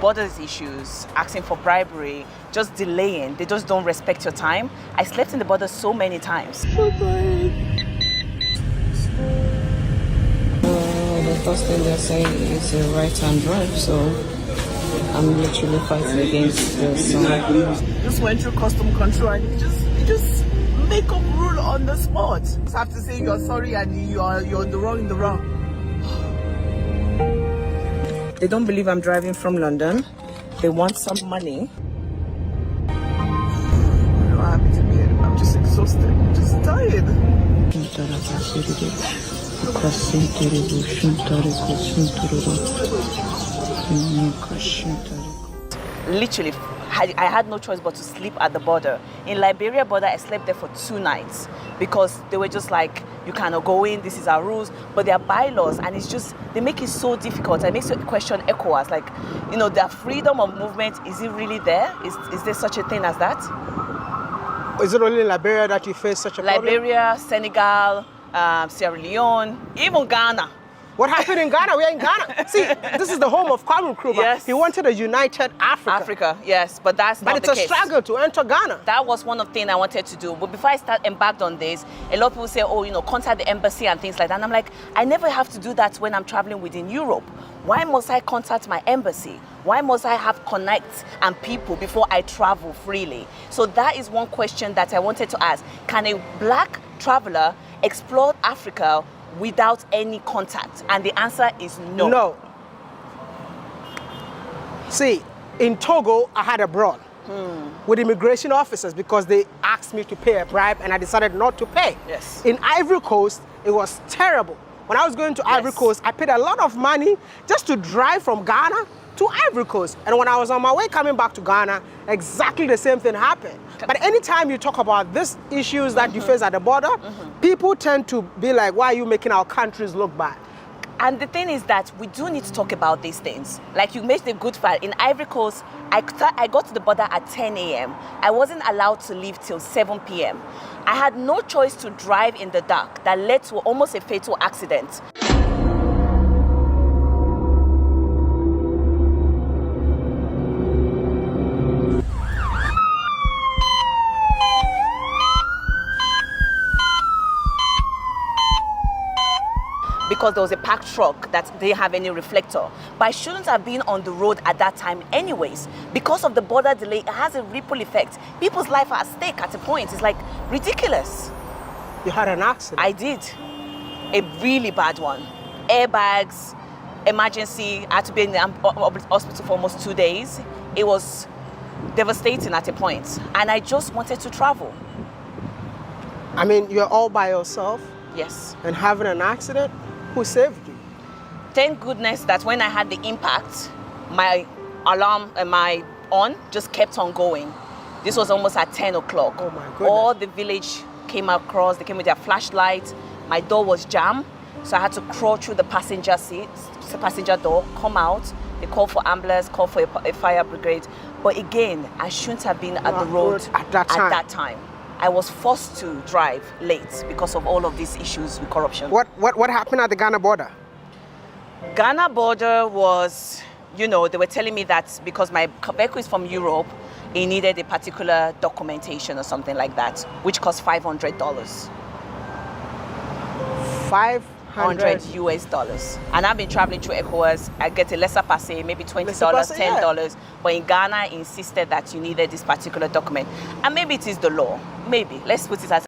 borders issues, asking for bribery, just delaying. They just don't respect your time. I slept in the border so many times. The first thing they're saying is a right-hand drive, so I'm literally fighting against this. Just went through custom control and you just make up rule on the spot. Just have to say you're sorry and you're in the wrong. They don't believe I'm driving from London. They want some money. I'm not happy to be here. I'm just exhausted. I'm just tired. Literally, I had no choice but to sleep at the border. In Liberia border, I slept there for 2 nights because they were just like, you cannot go in, this is our rules, but there are bylaws, and it's just, they make it so difficult. It makes you question ECOWAS, like, their freedom of movement, is it really there? Is there such a thing as that? Is it only in Liberia that you face such a problem? Liberia, Senegal, Sierra Leone, even Ghana. What happened in Ghana? We're in Ghana. See, this is the home of Kwame Nkrumah. Yes. He wanted a united Africa. Africa, yes, but that's not the case. But it's a struggle to enter Ghana. That was one of the things I wanted to do. But before I embarked on this, a lot of people say, contact the embassy and things like that. And I'm like, I never have to do that when I'm traveling within Europe. Why must I contact my embassy? Why must I have connects and people before I travel freely? So that is one question that I wanted to ask. Can a black traveler explore Africa without any contact? And the answer is no. No. See, in Togo, I had a brawl with immigration officers because they asked me to pay a bribe and I decided not to pay. Yes. In Ivory Coast, it was terrible. When I was going to Ivory Coast, I paid a lot of money just to drive from Ghana to Ivory Coast. And when I was on my way coming back to Ghana, exactly the same thing happened. But anytime you talk about these issues that you face at the border, people tend to be like, why are you making our countries look bad? And the thing is that we do need to talk about these things. Like you made the good fight. In Ivory Coast, I got to the border at 10 a.m. I wasn't allowed to leave till 7 p.m. I had no choice to drive in the dark. That led to almost a fatal accident. Because there was a parked truck that didn't have any reflector. But I shouldn't have been on the road at that time anyways. Because of the border delay, it has a ripple effect. People's life are at stake at a point. It's like ridiculous. You had an accident? I did. A really bad one. Airbags, emergency. I had to be in the hospital for almost 2 days. It was devastating at a point. And I just wanted to travel. I mean, you're all by yourself? Yes. And having an accident? Who saved you? Thank goodness that when I had the impact, my alarm and my on just kept on going. This was almost at 10 o'clock. Oh my goodness. All the village came across, they came with their flashlight. My door was jammed, so I had to crawl through the passenger seat, the passenger door, come out. They called for ambulance, called for a fire brigade. But again, I shouldn't have been at the road at that time. I was forced to drive late because of all of these issues with corruption. What happened at the Ghana border? Ghana border was, they were telling me that because my vehicle is from Europe, it needed a particular documentation or something like that, which cost $500. 500 US dollars. And I've been traveling through ECOWAS. I get a lesser passe, maybe $20, $10. Yeah. But in Ghana, insisted that you needed this particular document. And maybe it is the law. Maybe. Let's put it as